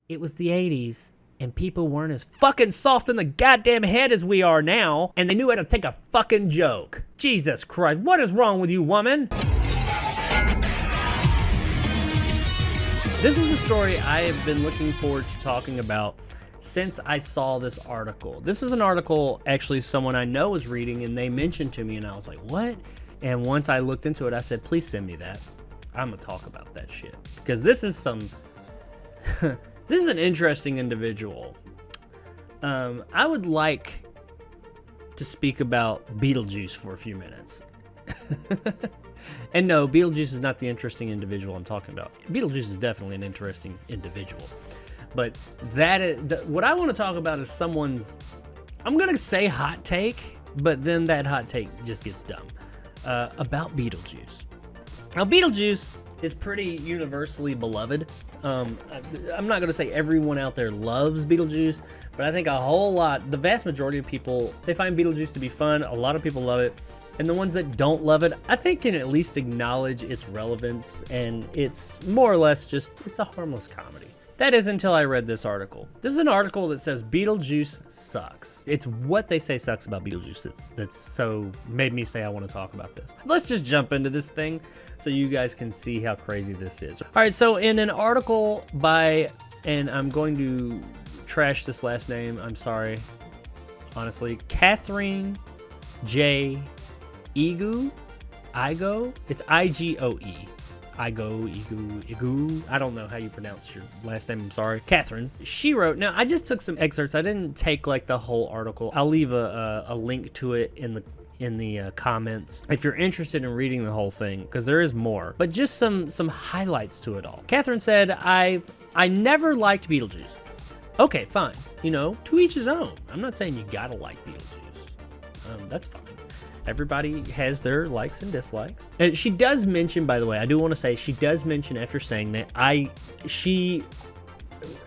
It was the 80s, and people weren't as fucking soft in the goddamn head as we are now, and they knew how to take a fucking joke. Jesus Christ, what is wrong with you, woman? This is a story I have been looking forward to talking about since I saw this article. This is an article actually someone I know was reading, and they mentioned to me, and I was like, what? And once I looked into it, I said, please send me that. I'm gonna talk about that shit. Because this is some... This is an interesting individual. I would like to speak about Beetlejuice for a few minutes. And no, Beetlejuice is not the interesting individual I'm talking about. Beetlejuice is definitely an interesting individual. But what I want to talk about is someone's, I'm going to say hot take, but then that hot take just gets dumb. About Beetlejuice. Now, Beetlejuice is pretty universally beloved. I'm not going to say everyone out there loves Beetlejuice, but I think the vast majority of people, they find Beetlejuice to be fun. A lot of people love it. And the ones that don't love it, I think can at least acknowledge its relevance, and it's more or less it's a harmless comedy. That is until I read this article. This is an article that says Beetlejuice sucks. It's what they say sucks about Beetlejuice that's so made me say I want to talk about this. Let's just jump into this thing so you guys can see how crazy this is. All right, so in an article by, and I'm going to trash this last name, I'm sorry, honestly, Catherine J. Igo, it's I-G-O-E. Igu. I don't know how you pronounce your last name. I'm sorry. Catherine. She wrote, now I just took some excerpts. I didn't take like the whole article. I'll leave a link to it in the comments if you're interested in reading the whole thing, because there is more, but just some highlights to it all. Catherine said, I never liked Beetlejuice. Okay, fine. To each his own. I'm not saying you gotta like Beetlejuice. That's fine. Everybody has their likes and dislikes. And she does mention, by the way, I do want to say, she does mention after saying that she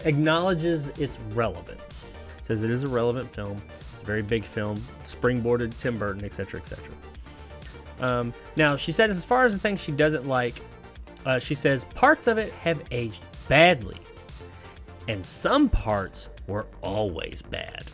acknowledges its relevance. Says it is a relevant film. It's a very big film, springboarded Tim Burton, etc., etc. Now, she said as far as the things she doesn't like, she says parts of it have aged badly, and some parts were always bad.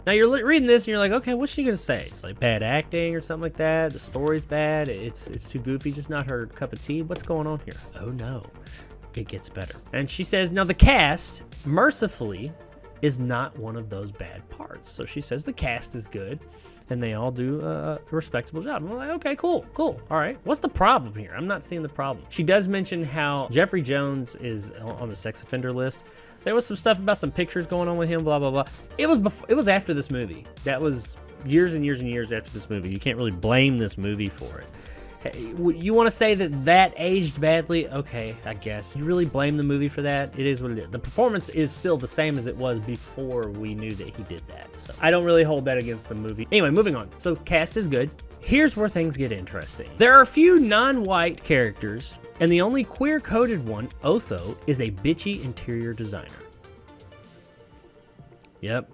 Now, you're reading this, and you're like, okay, what's she going to say? It's like bad acting or something like that. The story's bad. It's too goofy. Just not her cup of tea. What's going on here? Oh, no. It gets better. And she says, now, the cast, mercifully, is not one of those bad parts. So she says the cast is good, and they all do a respectable job. I'm like, okay, cool. All right. What's the problem here? I'm not seeing the problem. She does mention how Jeffrey Jones is on the sex offender list. There was some stuff about some pictures going on with him, blah, blah, blah. It was after this movie. That was years and years and years after this movie. You can't really blame this movie for it. Hey, you want to say that aged badly? Okay, I guess. You really blame the movie for that? It is what it is. The performance is still the same as it was before we knew that he did that. So I don't really hold that against the movie. Anyway, moving on. So cast is good. Here's where things get interesting. There are a few non-white characters, and the only queer-coded one, Otho, is a bitchy interior designer. Yep.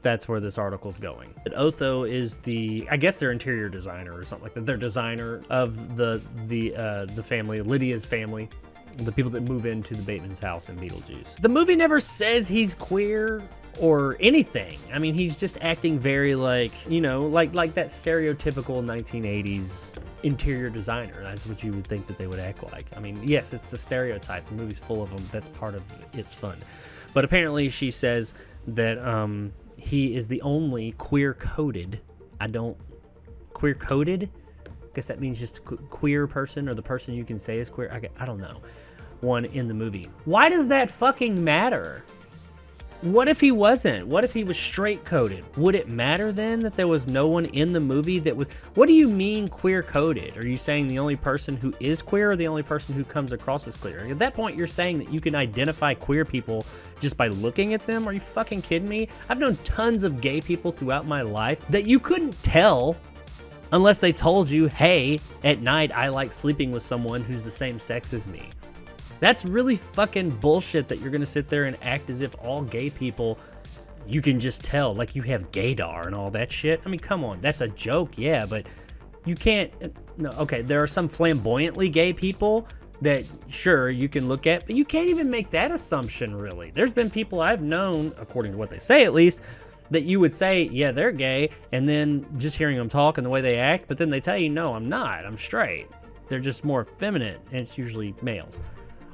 That's where this article's going. Otho is I guess their interior designer or something like that. Their designer of the family, Lydia's family, the people that move into the Bateman's house in Beetlejuice. The movie never says he's queer or anything. I mean, he's just acting very like that stereotypical 1980s interior designer. That's what you would think that they would act like. I mean, yes, it's a stereotype. The movie's full of them. That's part of its fun. But apparently she says that he is the only queer-coded, queer-coded? I guess that means just queer person, or the person you can say is queer. I don't know. One in the movie. Why does that fucking matter? What if he wasn't? What if he was straight-coded? Would it matter then that there was no one in the movie that was... What do you mean queer-coded? Are you saying the only person who is queer or the only person who comes across as queer? At that point, you're saying that you can identify queer people just by looking at them? Are you fucking kidding me? I've known tons of gay people throughout my life that you couldn't tell unless they told you, hey, at night I like sleeping with someone who's the same sex as me. That's really fucking bullshit that you're going to sit there and act as if all gay people, you can just tell, like you have gaydar and all that shit. I mean, come on, that's a joke, yeah, but you can't, no, okay, there are some flamboyantly gay people, that sure you can look at, but you can't even make that assumption really. There's been people I've known, according to what they say at least, that you would say, yeah, they're gay, and then just hearing them talk and the way they act, but then they tell you, no, I'm not, I'm straight. They're just more effeminate, and it's usually males.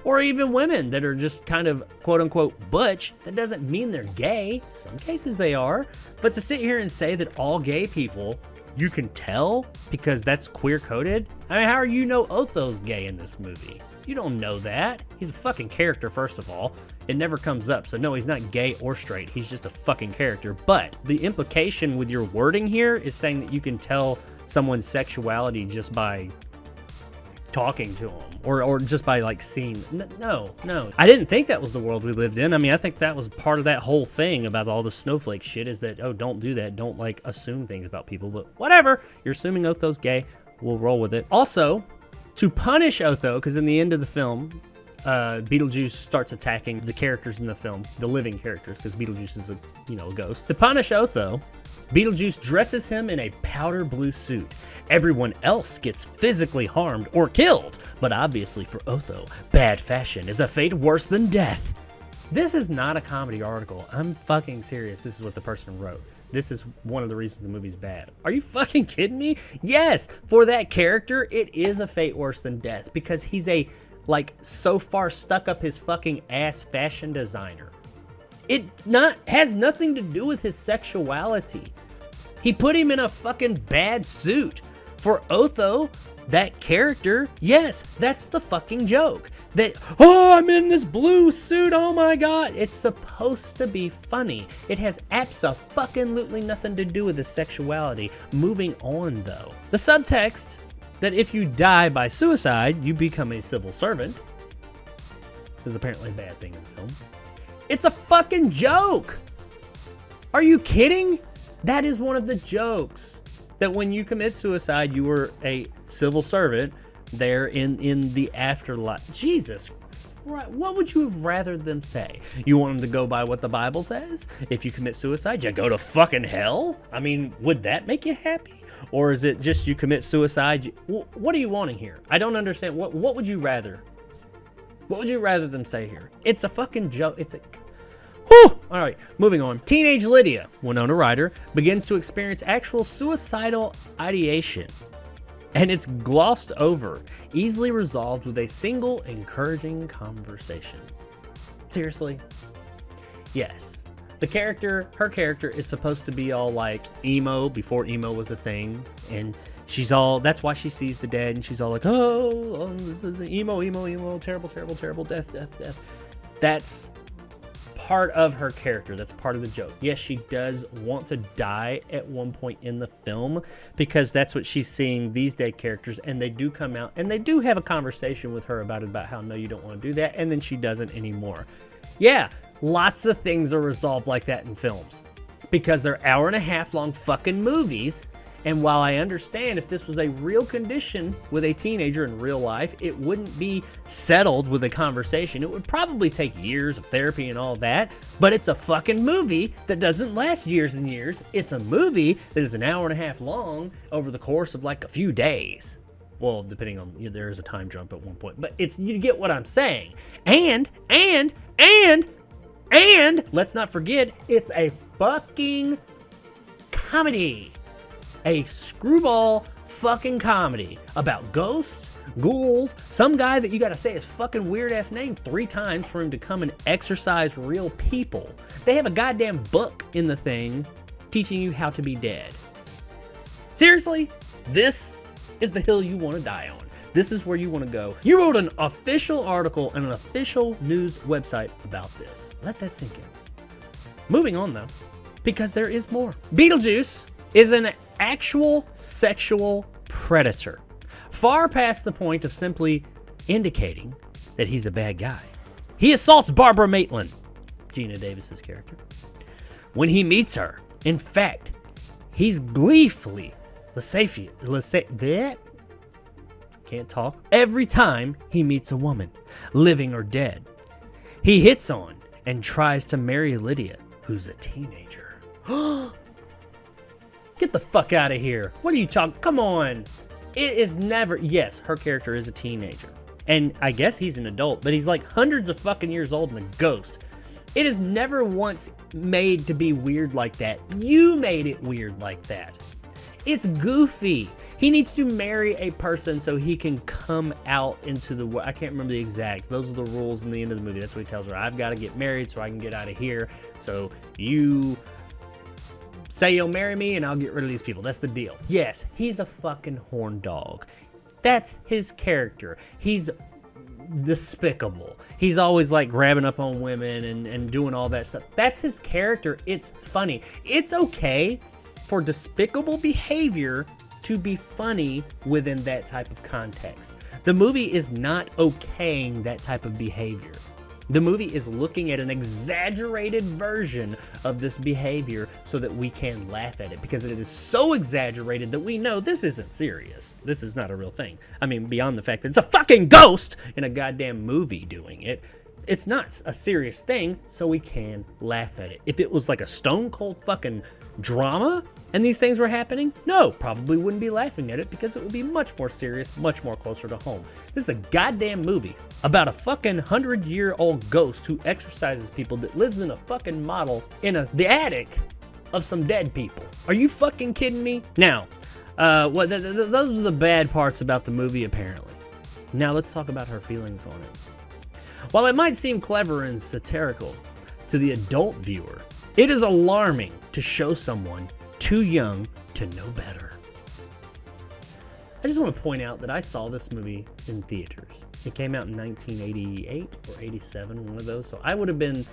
Or even women that are just kind of quote-unquote butch. That doesn't mean they're gay. Some cases they are. But to sit here and say that all gay people, you can tell because that's queer-coded? I mean, how are you know Otho's gay in this movie? You don't know that. He's a fucking character, first of all. It never comes up, so no, he's not gay or straight. He's just a fucking character. But the implication with your wording here is saying that you can tell someone's sexuality just by talking to them or just by like seeing. No. I didn't think that was the world we lived in. I mean, I think that was part of that whole thing about all the snowflake shit is that, oh, don't do that. Don't like assume things about people, but whatever. You're assuming Otho's gay. We'll roll with it. Also, to punish Otho, because in the end of the film, Beetlejuice starts attacking the characters in the film, the living characters, because Beetlejuice is a ghost. To punish Otho, Beetlejuice dresses him in a powder blue suit. Everyone else gets physically harmed or killed, but obviously for Otho, bad fashion is a fate worse than death. This is not a comedy article. I'm fucking serious. This is what the person wrote. This is one of the reasons the movie's bad. Are you fucking kidding me? Yes, for that character, it is a fate worse than death because he's a, like, so far stuck up his fucking ass fashion designer. It has nothing to do with his sexuality. He put him in a fucking bad suit. For Otho, that character, yes, that's the fucking joke. That, oh, I'm in this blue suit, oh my god. It's supposed to be funny. It has abso-fucking-lutely nothing to do with his sexuality. Moving on, though. The subtext that if you die by suicide, you become a civil servant is apparently a bad thing in the film. It's a fucking joke. Are you kidding? That is one of the jokes. That when you commit suicide, you were a civil servant there in the afterlife. Jesus Christ. What would you have rather them say? You want them to go by what the Bible says? If you commit suicide, you go to fucking hell? I mean, would that make you happy? Or is it just you commit suicide? What are you wanting here? I don't understand. What would you rather? What would you rather them say here? It's a fucking joke. It's a... Whew! All right, moving on. Teenage Lydia, Winona Ryder, begins to experience actual suicidal ideation. And it's glossed over, easily resolved with a single encouraging conversation. Seriously? Yes. Her character is supposed to be all like emo before emo was a thing. And she's all, that's why she sees the dead and she's all like, oh, this is emo, terrible, death. That's part of her character. That's part of the joke. Yes, she does want to die at one point in the film because that's what she's seeing these dead characters, and they do come out and they do have a conversation with her about how no, you don't want to do that, and then she doesn't anymore. Yeah, lots of things are resolved like that in films because they're hour-and-a-half long fucking movies. And while I understand if this was a real condition with a teenager in real life, it wouldn't be settled with a conversation. It would probably take years of therapy and all that, but it's a fucking movie that doesn't last years and years. It's a movie that is an hour-and-a-half long over the course of like a few days. Well, depending on, there is a time jump at one point, but you get what I'm saying. And let's not forget, it's a fucking comedy. A screwball fucking comedy about ghosts, ghouls, some guy that you gotta say his fucking weird ass name 3 times for him to come and exorcise real people. They have a goddamn book in the thing teaching you how to be dead. Seriously? This is the hill you want to die on. This is where you want to go. You wrote an official article on an official news website about this. Let that sink in. Moving on though, because there is more. Beetlejuice is an actual sexual predator, far past the point of simply indicating that he's a bad guy. He assaults Barbara Maitland, Gina Davis's character, when he meets her. In fact, he's gleefully can't talk. Every time he meets a woman, living or dead, he hits on and tries to marry Lydia, who's a teenager. Get the fuck out of here. What are you talking? Come on. It is never... Yes, her character is a teenager. And I guess he's an adult, but he's like hundreds of fucking years old and a ghost. It is never once made to be weird like that. You made it weird like that. It's goofy. He needs to marry a person so he can come out into the world. I can't remember the exact. Those are the rules in the end of the movie. That's what he tells her. I've got to get married so I can get out of here. So you say you'll marry me and I'll get rid of these people. That's the deal. Yes, he's a fucking horn dog. That's his character. He's despicable. He's always like grabbing up on women and doing all that stuff. That's his character. It's funny. It's okay for Despicable Behavior to be funny within that type of context. The movie is not okaying that type of behavior. The movie is looking at an exaggerated version of this behavior so that we can laugh at it, because it is so exaggerated that we know this isn't serious. This is not a real thing. I mean, beyond the fact that it's a fucking ghost in a goddamn movie doing it, it's not a serious thing, so we can laugh at it. If it was like a stone cold fucking drama and these things were happening, no, probably wouldn't be laughing at it, because it would be much more serious, much more closer to home. This is a goddamn movie about a fucking 100-year-old ghost who exorcises people, that lives in a fucking model in the attic of some dead people. Are you fucking kidding me? Now, those are the bad parts about the movie, apparently. Now let's talk about her feelings on it. While it might seem clever and satirical to the adult viewer, it is alarming to show someone too young to know better. I just want to point out that I saw this movie in theaters. It came out in 1988 or 87, one of those. So I would have been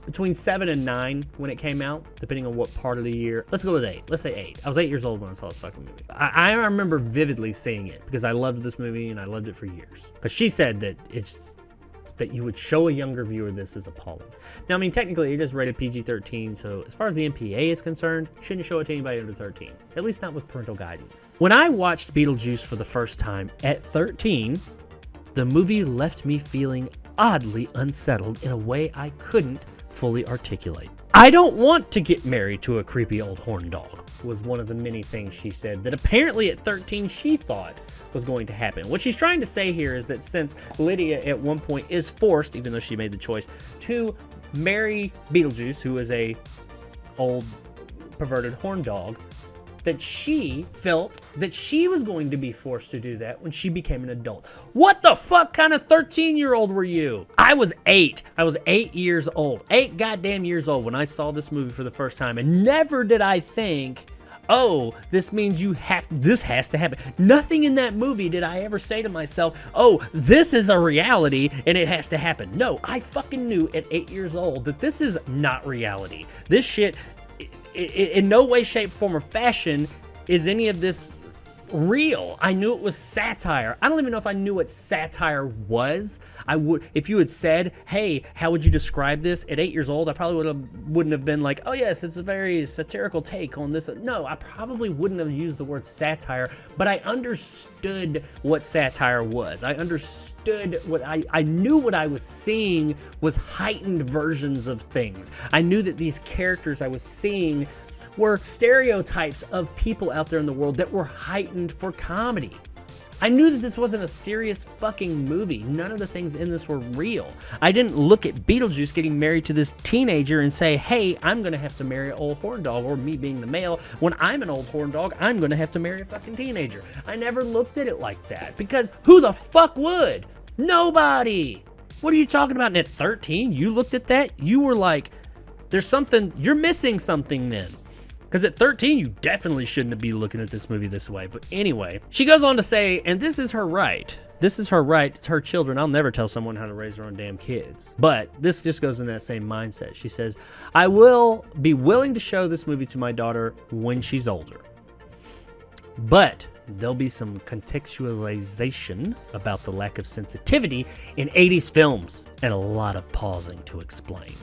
between 7 and 9 when it came out, depending on what part of the year. Let's go with 8. Let's say 8. I was 8 years old when I saw this fucking movie. I remember vividly seeing it because I loved this movie and I loved it for years. Because she said that that you would show a younger viewer this is appalling. Now, I mean, technically it is rated PG-13, so as far as the MPA is concerned, shouldn't show it to anybody under 13. At least not with parental guidance. When I watched Beetlejuice for the first time at 13, the movie left me feeling oddly unsettled in a way I couldn't fully articulate. I don't want to get married to a creepy old horn dog, was one of the many things she said that apparently at 13 she thought was going to happen. What she's trying to say here is that since Lydia at one point is forced, even though she made the choice, to marry Beetlejuice, who is a old perverted horn dog, that she felt that she was going to be forced to do that when she became an adult. What the fuck kind of 13-year-old were you? I was 8. I was 8 years old. 8 goddamn years old when I saw this movie for the first time, and never did I think, oh, this means this has to happen. Nothing in that movie did I ever say to myself, oh, this is a reality and it has to happen. No, I fucking knew at 8 years old that this is not reality. This shit, in no way, shape, form, or fashion is any of this real. I knew it was satire. I don't even know if I knew what satire was. If you had said, hey, how would you describe this at 8 years old, I probably wouldn't have been like, oh yes, it's a very satirical take on this. No, I probably wouldn't have used the word satire, but I understood what satire was. I understood I knew what I was seeing was heightened versions of things. I knew that these characters I was seeing were stereotypes of people out there in the world that were heightened for comedy. I knew that this wasn't a serious fucking movie. None of the things in this were real. I didn't look at Beetlejuice getting married to this teenager and say, hey, I'm gonna have to marry an old horn dog, or me being the male, when I'm an old horn dog, I'm gonna have to marry a fucking teenager. I never looked at it like that, because who the fuck would? Nobody! What are you talking about? And at 13, you looked at that, you were like, you're missing something then. Because at 13, you definitely shouldn't be looking at this movie this way. But anyway, she goes on to say, and this is her right. This is her right. It's her children. I'll never tell someone how to raise their own damn kids. But this just goes in that same mindset. She says, I will be willing to show this movie to my daughter when she's older. But there'll be some contextualization about the lack of sensitivity in 80s films and a lot of pausing to explain.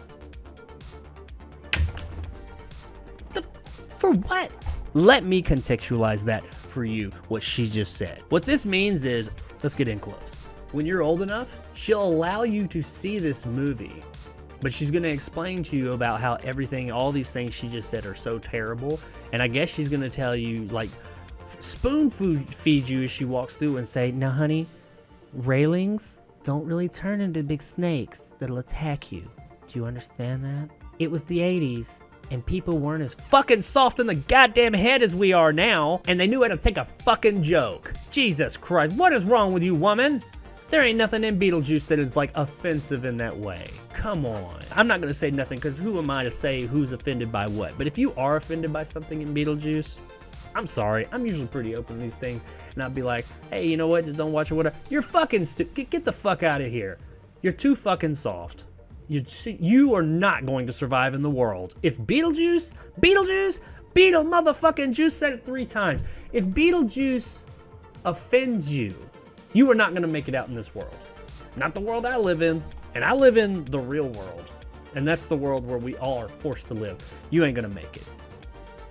For what? Let me contextualize that for you, what she just said. What this means is, let's get in close. When you're old enough, she'll allow you to see this movie, but she's going to explain to you about how all these things she just said are so terrible, and I guess she's going to tell you, like, spoon feed you as she walks through and say, now honey, railings don't really turn into big snakes that'll attack you. Do you understand that? It was the 80s, and people weren't as fucking soft in the goddamn head as we are now, and they knew how to take a fucking joke. Jesus Christ, what is wrong with you, woman? There ain't nothing in Beetlejuice that is, like, offensive in that way. Come on. I'm not gonna say nothing, because who am I to say who's offended by what? But if you are offended by something in Beetlejuice, I'm sorry. I'm usually pretty open to these things, and I'll be like, hey, you know what? Just don't watch it, whatever. You're fucking stupid. Get the fuck out of here. You're too fucking soft. You are not going to survive in the world. If Beetle motherfucking juice, said it 3 times. If Beetlejuice offends you, you are not going to make it out in this world. Not the world I live in. And I live in the real world. And that's the world where we all are forced to live. You ain't going to make it.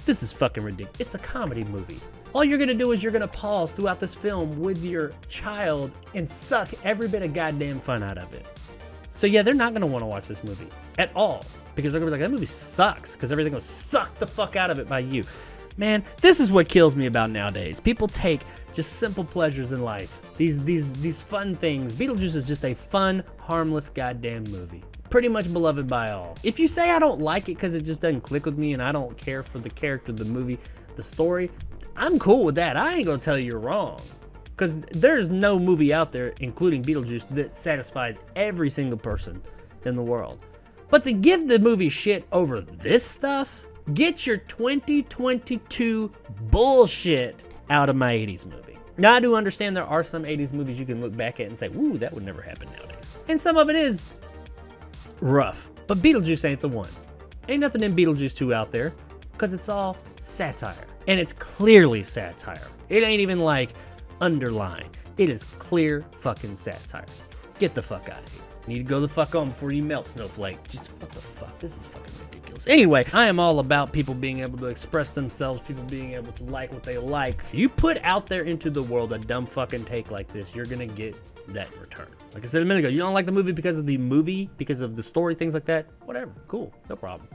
This is fucking ridiculous. It's a comedy movie. All you're going to do is you're going to pause throughout this film with your child and suck every bit of goddamn fun out of it. So yeah, they're not going to want to watch this movie at all. Because they're going to be like, that movie sucks. Because everything was sucked the fuck out of it by you. Man, this is what kills me about nowadays. People take just simple pleasures in life. These fun things. Beetlejuice is just a fun, harmless goddamn movie. Pretty much beloved by all. If you say I don't like it because it just doesn't click with me and I don't care for the character, the movie, the story, I'm cool with that. I ain't gonna tell you you're wrong. Because there's no movie out there, including Beetlejuice, that satisfies every single person in the world. But to give the movie shit over this stuff, get your 2022 bullshit out of my 80s movie. Now, I do understand there are some 80s movies you can look back at and say, woo, that would never happen nowadays. And some of it is rough. But Beetlejuice ain't the one. Ain't nothing in Beetlejuice 2 out there, because it's all satire. And it's clearly satire. It ain't even like underlined. It is clear fucking satire. Get the fuck out of here. You need to go the fuck on before you melt, Snowflake. Just what the fuck? This is fucking ridiculous. Anyway, I am all about people being able to express themselves, people being able to like what they like. You put out there into the world a dumb fucking take like this, you're gonna get that in return. Like I said a minute ago, you don't like the movie, because of the story, things like that. Whatever, cool, no problem.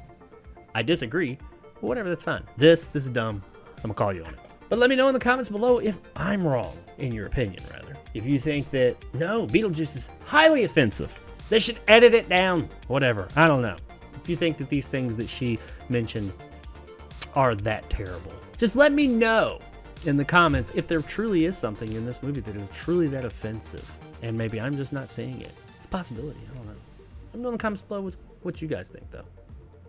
I disagree, but whatever, that's fine. This is dumb. I'm gonna call you on it. But let me know in the comments below if I'm wrong, in your opinion, rather. If you think that, no, Beetlejuice is highly offensive. They should edit it down. Whatever, I don't know. If you think that these things that she mentioned are that terrible, just let me know in the comments if there truly is something in this movie that is truly that offensive. And maybe I'm just not seeing it. It's a possibility, I don't know. Let me know in the comments below what you guys think, though.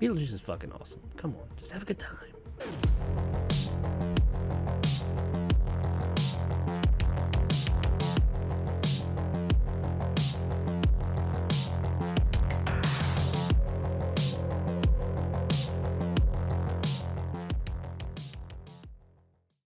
Beetlejuice is fucking awesome. Come on, just have a good time.